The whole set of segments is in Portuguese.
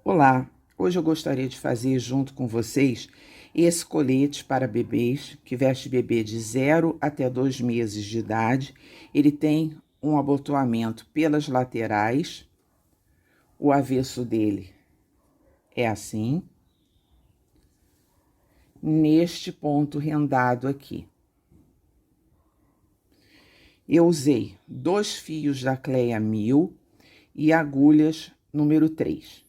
Olá, hoje eu gostaria de fazer junto com vocês esse colete para bebês, que veste bebê de 0 até 2 meses de idade. Ele tem um abotoamento pelas laterais, o avesso dele é assim, neste ponto rendado aqui. Eu usei 2 fios da Cleia 1000 e agulhas número 3.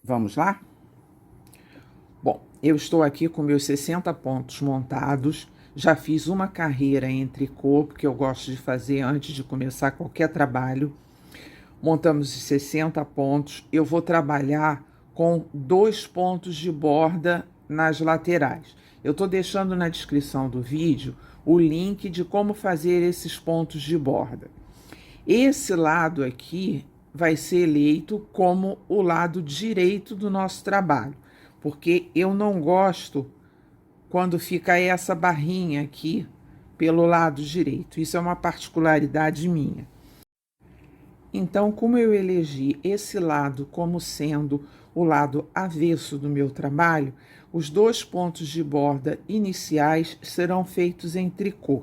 Vamos lá? Bom, eu estou aqui com meus 60 pontos montados, já fiz uma carreira em tricô, porque eu gosto de fazer antes de começar qualquer trabalho. Montamos os 60 pontos, eu vou trabalhar com 2 pontos de borda nas laterais. Eu estou deixando na descrição do vídeo o link de como fazer esses pontos de borda. Esse lado aqui vai ser eleito como o lado direito do nosso trabalho, porque eu não gosto quando fica essa barrinha aqui pelo lado direito. Isso é uma particularidade minha. Então, como eu elegi esse lado como sendo o lado avesso do meu trabalho, os 2 pontos de borda iniciais serão feitos em tricô.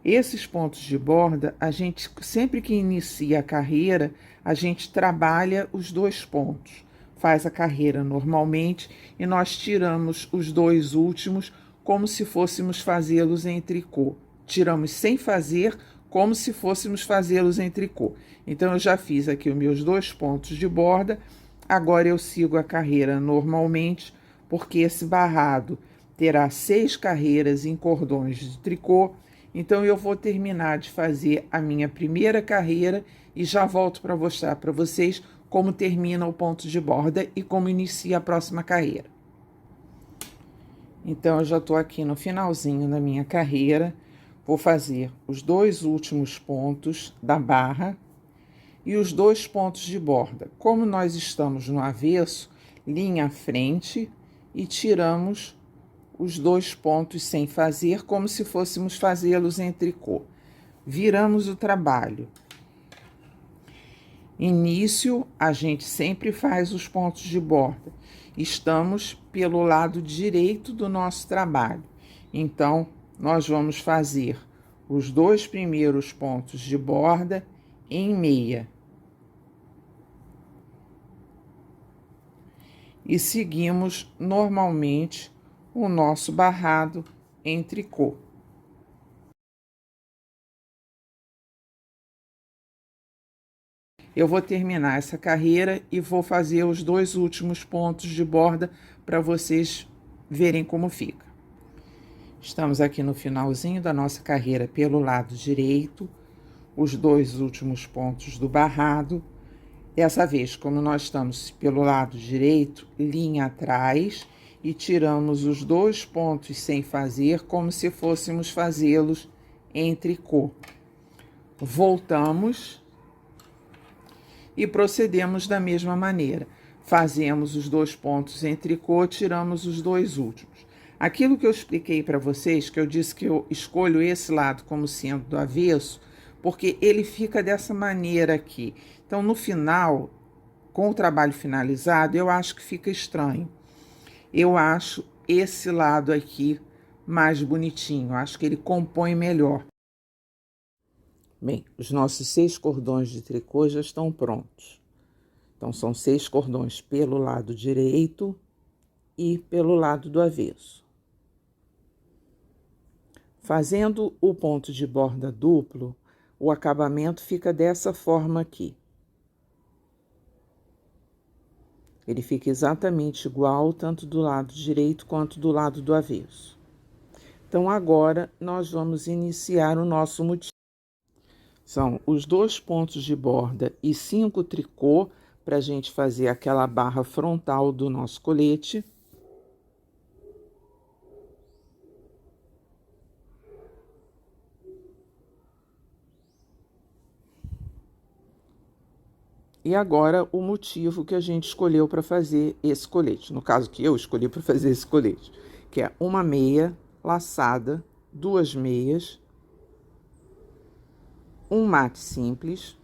Esses pontos de borda, a gente, sempre que inicia a carreira, a gente trabalha os 2 pontos. Faz a carreira normalmente e nós tiramos os 2 últimos como se fôssemos fazê-los em tricô. Tiramos sem fazer, como se fôssemos fazê-los em tricô. Então, eu já fiz aqui os meus 2 pontos de borda. Agora eu sigo a carreira normalmente, porque esse barrado terá 6 carreiras em cordões de tricô. Então, eu vou terminar de fazer a minha primeira carreira e já volto para mostrar para vocês como termina o ponto de borda e como inicia a próxima carreira. Então, eu já estou aqui no finalzinho da minha carreira. Vou fazer os 2 últimos pontos da barra e os 2 pontos de borda. Como nós estamos no avesso, linha à frente e tiramos os 2 pontos sem fazer, como se fôssemos fazê-los em tricô. Viramos o trabalho. Início, a gente sempre faz os pontos de borda. Estamos pelo lado direito do nosso trabalho. Então, nós vamos fazer os 2 primeiros pontos de borda em meia. E seguimos normalmente o nosso barrado em tricô. Eu vou terminar essa carreira e vou fazer os 2 últimos pontos de borda para vocês verem como fica. Estamos aqui no finalzinho da nossa carreira pelo lado direito, os 2 últimos pontos do barrado. Dessa vez, como nós estamos pelo lado direito, linha atrás, e tiramos os 2 pontos sem fazer, como se fôssemos fazê-los em tricô. Voltamos e procedemos da mesma maneira. Fazemos os 2 pontos em tricô, tiramos os 2 últimos. Aquilo que eu expliquei para vocês, que eu disse que eu escolho esse lado como sendo do avesso, porque ele fica dessa maneira aqui. Então, no final, com o trabalho finalizado, eu acho que fica estranho. Eu acho esse lado aqui mais bonitinho, acho que ele compõe melhor. Bem, os nossos 6 cordões de tricô já estão prontos. Então, são 6 cordões pelo lado direito e pelo lado do avesso. Fazendo o ponto de borda duplo, o acabamento fica dessa forma aqui. Ele fica exatamente igual, tanto do lado direito quanto do lado do avesso. Então, agora, nós vamos iniciar o nosso motivo. São os 2 pontos de borda e 5 tricô para a gente fazer aquela barra frontal do nosso colete. E agora, o motivo que a gente escolheu para fazer esse colete. No caso, que eu escolhi para fazer esse colete. Que é uma meia laçada, 2 meias, um mate simples,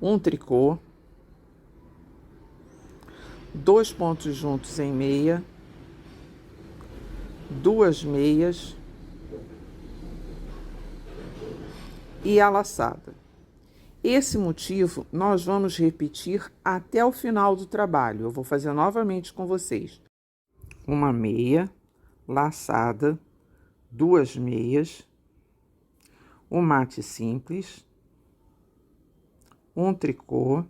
um tricô 2 pontos juntos em meia, 2 meias e a laçada. Esse motivo nós vamos repetir até o final do trabalho. Eu vou fazer novamente com vocês. Uma meia, laçada, 2 meias, um mate simples, um tricô,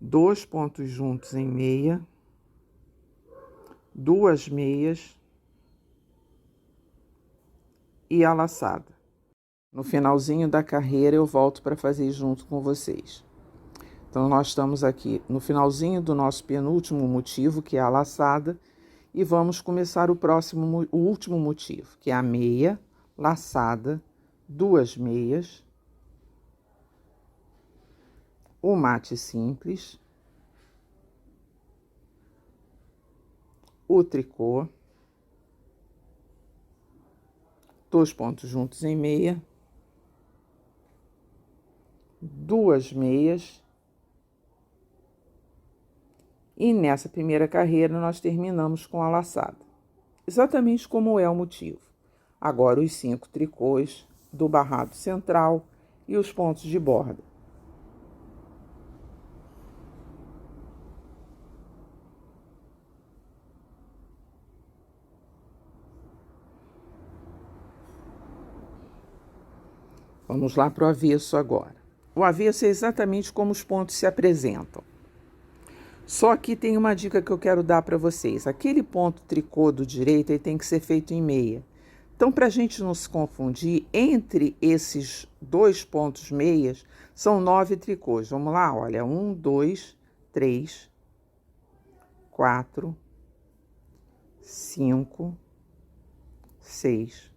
2 pontos juntos em meia, 2 meias e a laçada. No finalzinho da carreira eu volto para fazer junto com vocês. Então, nós estamos aqui no finalzinho do nosso penúltimo motivo, que é a laçada, e vamos começar o último motivo, que é a meia, laçada, 2 meias, o mate simples, o tricô, 2 pontos juntos em meia, 2 meias, e nessa primeira carreira nós terminamos com a laçada, exatamente como é o motivo. Agora os 5 tricôs do barrado central e os pontos de borda. Vamos lá para o avesso agora. O avesso é exatamente como os pontos se apresentam. Só que tem uma dica que eu quero dar para vocês. Aquele ponto tricô do direito ele tem que ser feito em meia. Então, para a gente não se confundir, entre esses 2 pontos meias, são 9 tricôs. Vamos lá, olha. 1, 2, 3, 4, 5, 6,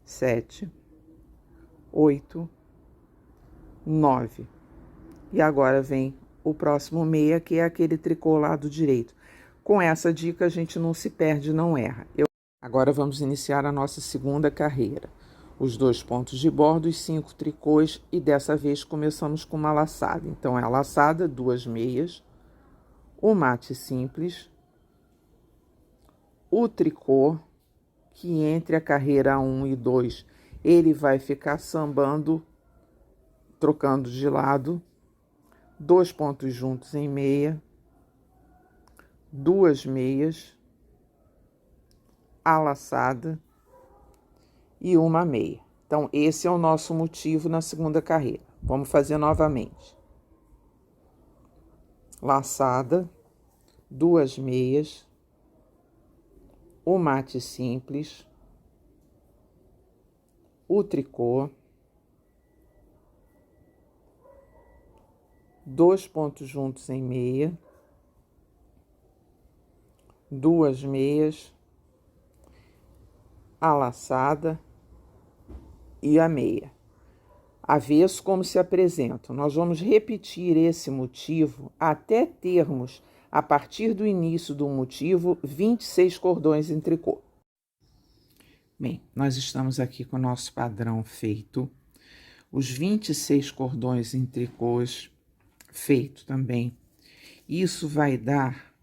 7, 8, 9. E agora vem o próximo meia, que é aquele tricô lá do direito. Com essa dica, a gente não se perde, não erra. Agora vamos iniciar a nossa segunda carreira. Os 2 pontos de borda, os 5 tricôs, e dessa vez começamos com uma laçada. Então, é a laçada, 2 meias, o mate simples, o tricô, que entre a carreira 1 e 2, ele vai ficar sambando, trocando de lado, 2 pontos juntos em meia, 2 meias, a laçada e uma meia. Então, esse é o nosso motivo na segunda carreira. Vamos fazer novamente. Laçada, 2 meias, o mate simples, o tricô, 2 pontos juntos em meia, 2 meias, a laçada e a meia. Avesso como se apresenta. Nós vamos repetir esse motivo até termos, a partir do início do motivo, 26 cordões em tricô. Bem, nós estamos aqui com o nosso padrão feito. Os 26 cordões em tricôs feito também. Isso vai dar,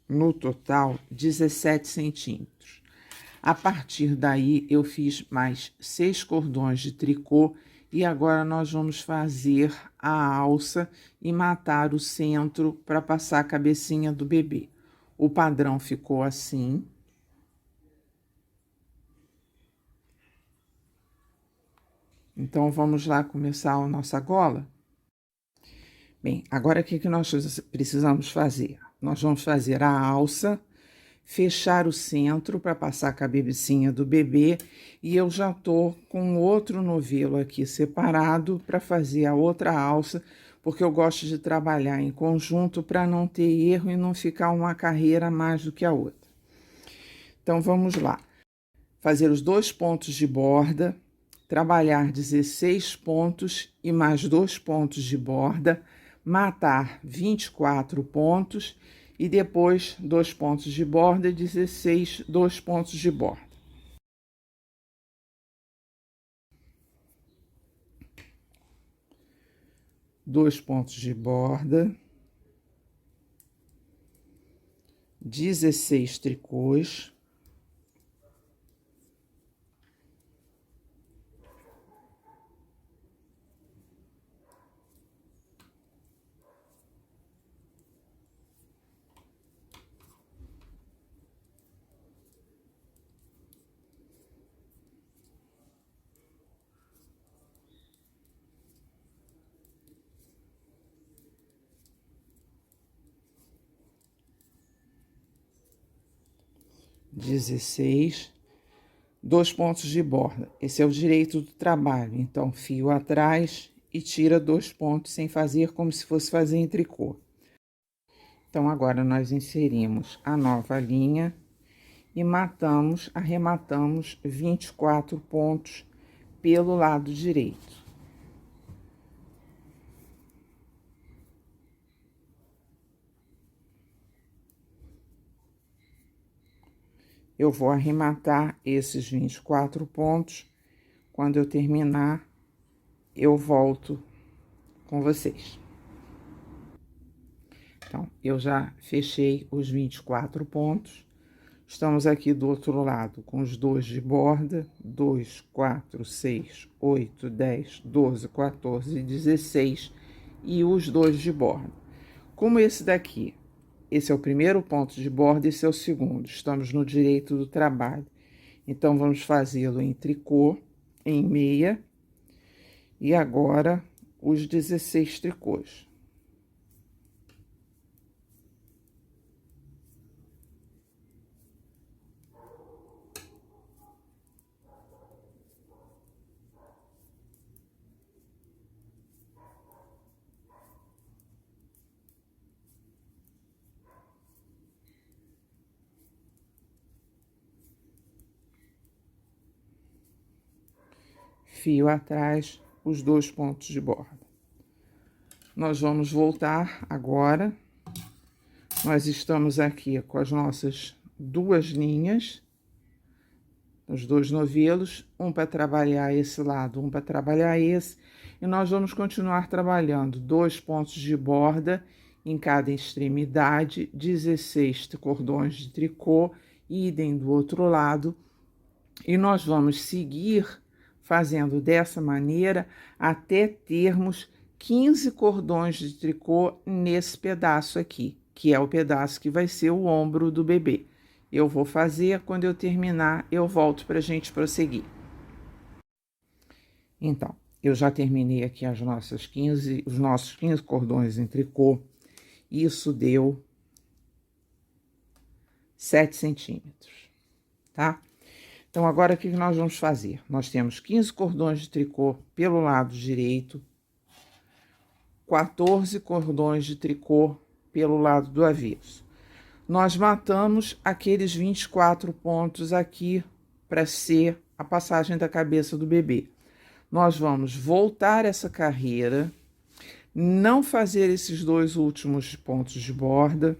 no total, 17 centímetros. A partir daí, eu fiz mais 6 cordões de tricô e agora nós vamos fazer a alça e matar o centro para passar a cabecinha do bebê. O padrão ficou assim. Então, vamos lá começar a nossa gola? Bem, agora o que nós precisamos fazer? Nós vamos fazer a alça, fechar o centro para passar a cabecinha do bebê e eu já tô com outro novelo aqui separado para fazer a outra alça, porque eu gosto de trabalhar em conjunto para não ter erro e não ficar uma carreira mais do que a outra. Então, vamos lá. Fazer os 2 pontos de borda, trabalhar 16 pontos e mais 2 pontos de borda, matar 24 pontos e depois 2 pontos de borda e 16, 2 pontos de borda. Dois pontos de borda, 16 tricôs. Dezesseis, 2 pontos de borda. Esse é o direito do trabalho. Então, fio atrás e tira 2 pontos sem fazer como se fosse fazer em tricô. Então, agora nós inserimos a nova linha e arrematamos 24 pontos pelo lado direito. Eu vou arrematar esses 24 pontos. Quando eu terminar, eu volto com vocês. Então, eu já fechei os 24 pontos. Estamos aqui do outro lado com os 2 de borda, 2, 4, 6, 8, 10, 12, 14, 16 e os 2 de borda. Como esse daqui, esse é o primeiro ponto de borda, esse é o segundo, estamos no direito do trabalho. Então, vamos fazê-lo em tricô, em meia, e agora os 16 tricôs. Fio atrás, os 2 pontos de borda. Nós vamos voltar agora. Nós estamos aqui com as nossas 2 linhas, os 2 novelos, um para trabalhar esse lado, um para trabalhar esse, e nós vamos continuar trabalhando 2 pontos de borda em cada extremidade, 16 cordões de tricô, idem do outro lado, e nós vamos seguir fazendo dessa maneira até termos 15 cordões de tricô nesse pedaço aqui, que é o pedaço que vai ser o ombro do bebê. Eu vou fazer, quando eu terminar, eu volto para a gente prosseguir. Então, eu já terminei aqui os nossos 15 cordões em tricô. Isso deu 7 centímetros, tá? Então, agora, o que nós vamos fazer? Nós temos 15 cordões de tricô pelo lado direito, 14 cordões de tricô pelo lado do avesso. Nós matamos aqueles 24 pontos aqui para ser a passagem da cabeça do bebê. Nós vamos voltar essa carreira, não fazer esses 2 últimos pontos de borda,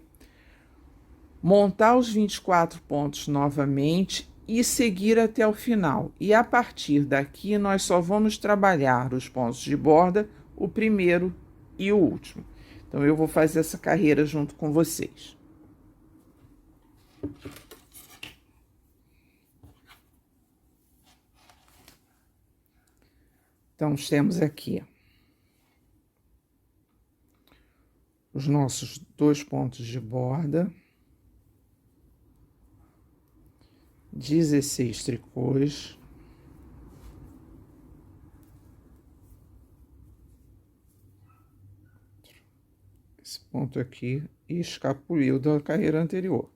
montar os 24 pontos novamente e seguir até o final. E a partir daqui, nós só vamos trabalhar os pontos de borda, o primeiro e o último. Então, eu vou fazer essa carreira junto com vocês. Então, temos aqui os nossos 2 pontos de borda, 16 tricôs, esse ponto aqui escapuliu da carreira anterior.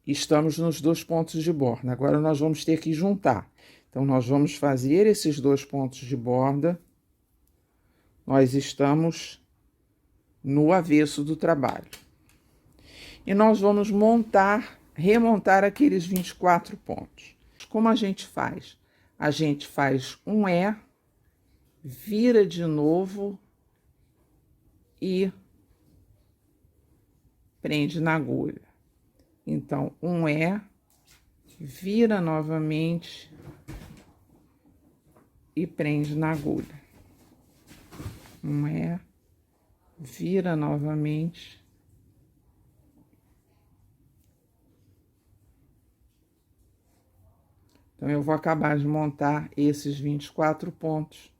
Estamos nos 2 pontos de borda. Agora, nós vamos ter que juntar. Então, nós vamos fazer esses 2 pontos de borda. Nós estamos no avesso do trabalho. E nós vamos remontar aqueles 24 pontos. Como a gente faz? A gente faz um E, vira de novo e prende na agulha. Então, um é, vira novamente e prende na agulha. Um é, vira novamente. Então, eu vou acabar de montar esses 24 pontos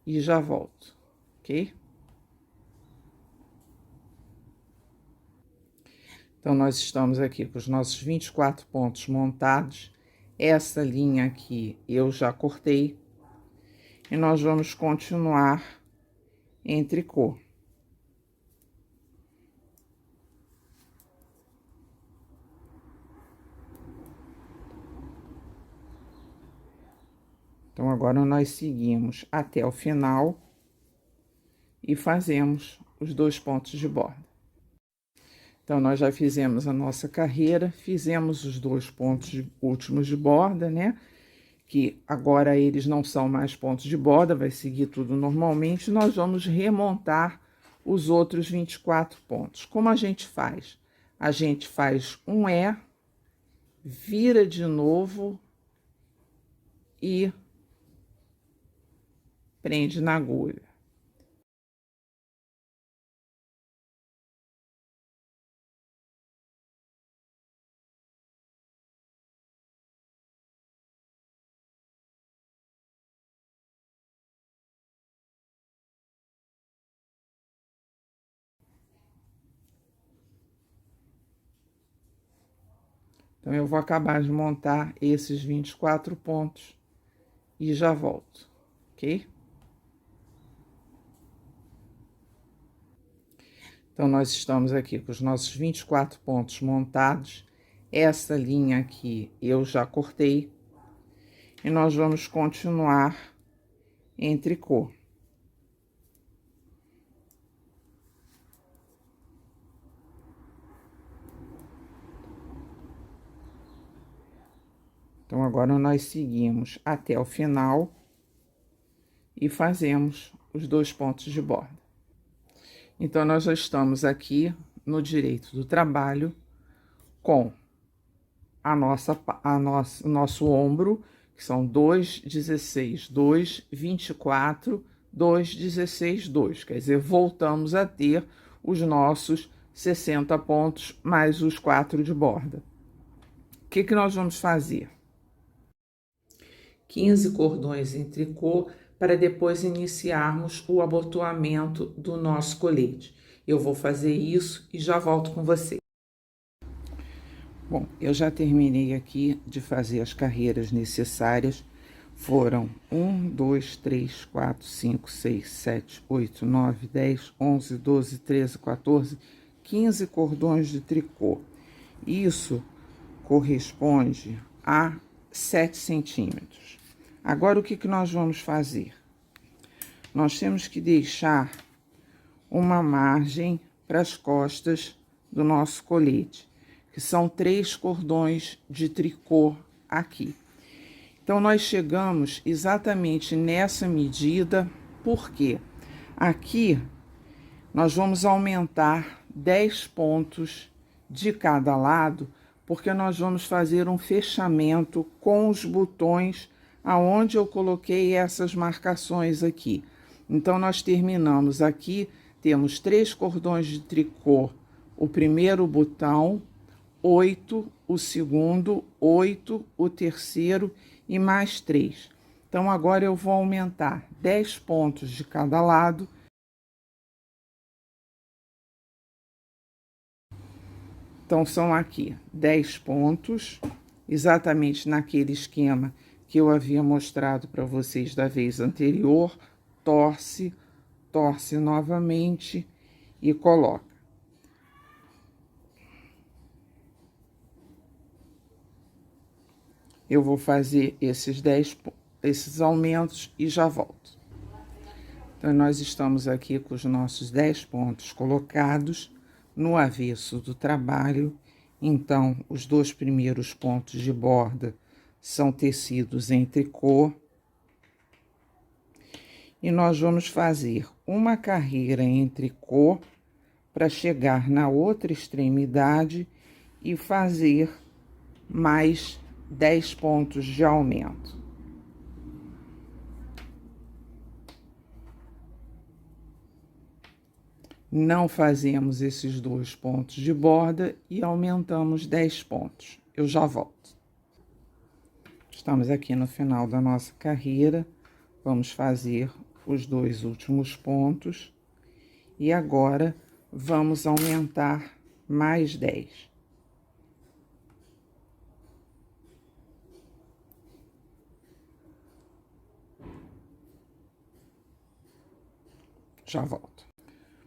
e já volto, ok? Então, nós estamos aqui com os nossos 24 pontos montados. Essa linha aqui eu já cortei. E nós vamos continuar em tricô. Então, agora nós seguimos até o final e fazemos os 2 pontos de borda. Então, nós já fizemos a nossa carreira, fizemos os 2 pontos últimos de borda, né? Que agora eles não são mais pontos de borda, vai seguir tudo normalmente. Nós vamos remontar os outros 24 pontos. Como a gente faz? A gente faz um E, vira de novo e prende na agulha. Então, eu vou acabar de montar esses 24 pontos e já volto, ok? Então, nós estamos aqui com os nossos 24 pontos montados. Essa linha aqui eu já cortei. E nós vamos continuar em tricô. Então, agora nós seguimos até o final e fazemos os 2 pontos de borda. Então, nós já estamos aqui no direito do trabalho com o nosso ombro, que são 2, 16, 2, 24, 2, 16, 2. Quer dizer, voltamos a ter os nossos 60 pontos mais os 4 de borda. O que nós vamos fazer? 15 cordões em tricô para depois iniciarmos o abotoamento do nosso colete. Eu vou fazer isso e já volto com você. Bom, eu já terminei aqui de fazer as carreiras necessárias. Foram 1, 2, 3, 4, 5, 6, 7, 8, 9, 10, 11, 12, 13, 14, 15 cordões de tricô. Isso corresponde a 7 centímetros. Agora, o que nós vamos fazer? Nós temos que deixar uma margem para as costas do nosso colete, que são 3 cordões de tricô aqui. Então, nós chegamos exatamente nessa medida, porque aqui nós vamos aumentar 10 pontos de cada lado, porque nós vamos fazer um fechamento com os botões aonde eu coloquei essas marcações aqui. Então, nós terminamos aqui, temos 3 cordões de tricô, o primeiro botão, 8, o segundo, 8, o terceiro e mais 3. Então, agora eu vou aumentar 10 pontos de cada lado. Então, são aqui 10 pontos, exatamente naquele esquema que eu havia mostrado para vocês da vez anterior. Torce, torce novamente e coloca. Eu vou fazer esses aumentos e já volto. Então, nós estamos aqui com os nossos 10 pontos colocados no avesso do trabalho. Então, os 2 primeiros pontos de borda são tecidos em tricô. E nós vamos fazer uma carreira em tricô para chegar na outra extremidade e fazer mais 10 pontos de aumento. Não fazemos esses 2 pontos de borda e aumentamos 10 pontos. Eu já volto. Estamos aqui no final da nossa carreira. Vamos fazer os 2 últimos pontos. E agora, vamos aumentar mais 10. Já volto.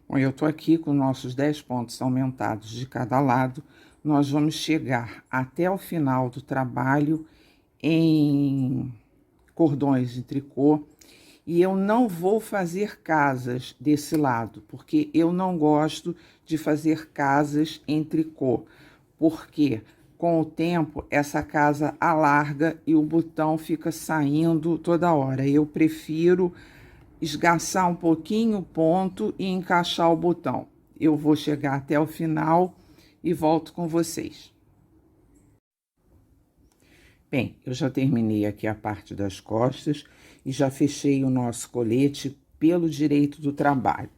Bom, eu tô aqui com nossos 10 pontos aumentados de cada lado. Nós vamos chegar até o final do trabalho em cordões de tricô. E eu não vou fazer casas desse lado, porque eu não gosto de fazer casas em tricô. Porque com o tempo essa casa alarga e o botão fica saindo toda hora. Eu prefiro esgaçar um pouquinho o ponto e encaixar o botão. Eu vou chegar até o final e volto com vocês. Bem, eu já terminei aqui a parte das costas e já fechei o nosso colete pelo direito do trabalho.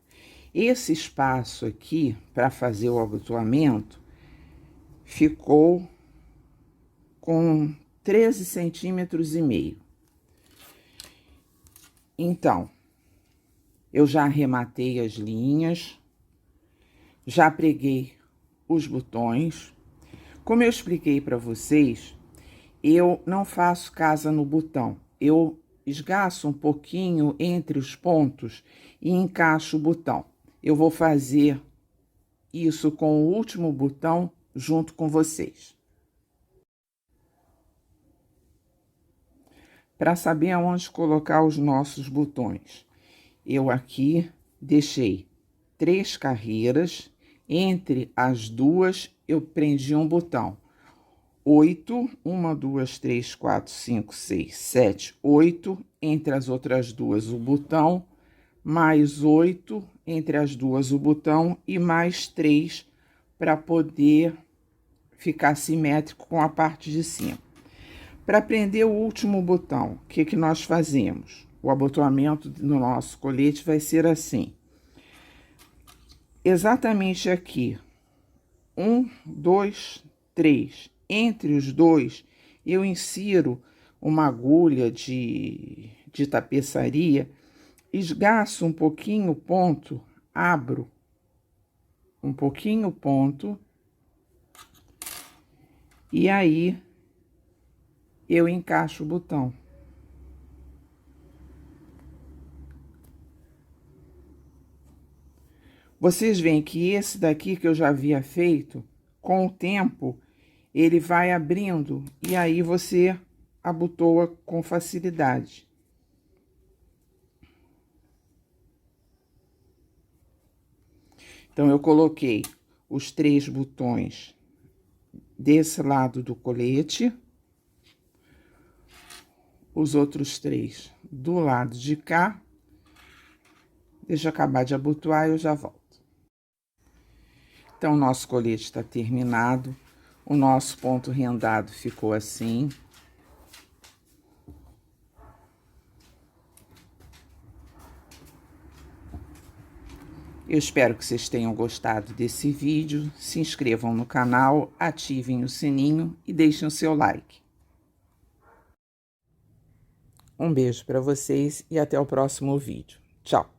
Esse espaço aqui, para fazer o abotoamento, ficou com 13 centímetros e meio. Então, eu já arrematei as linhas, já preguei os botões. Como eu expliquei para vocês, eu não faço casa no botão. Eu esgaço um pouquinho entre os pontos e encaixo o botão. Eu vou fazer isso com o último botão junto com vocês. Para saber aonde colocar os nossos botões, eu aqui deixei 3 carreiras, entre as duas eu prendi um botão. 8, 1, 2, 3, 4, 5, 6, 7, 8, entre as outras duas o botão, mais 8, entre as duas o botão e mais 3 para poder ficar simétrico com a parte de cima. Para prender o último botão, o que nós fazemos? O abotoamento no nosso colete vai ser assim. Exatamente aqui, 1, 2, 3. Entre os dois, eu insiro uma agulha de tapeçaria, esgaço um pouquinho o ponto, abro um pouquinho o ponto, e aí eu encaixo o botão. Vocês veem que esse daqui que eu já havia feito, com o tempo, ele vai abrindo e aí você abotoa com facilidade. Então, eu coloquei os 3 botões desse lado do colete, os outros 3 do lado de cá. Deixa eu acabar de abotoar e eu já volto. Então, o nosso colete está terminado. O nosso ponto rendado ficou assim. Eu espero que vocês tenham gostado desse vídeo. Se inscrevam no canal, ativem o sininho e deixem o seu like. Um beijo para vocês e até o próximo vídeo. Tchau!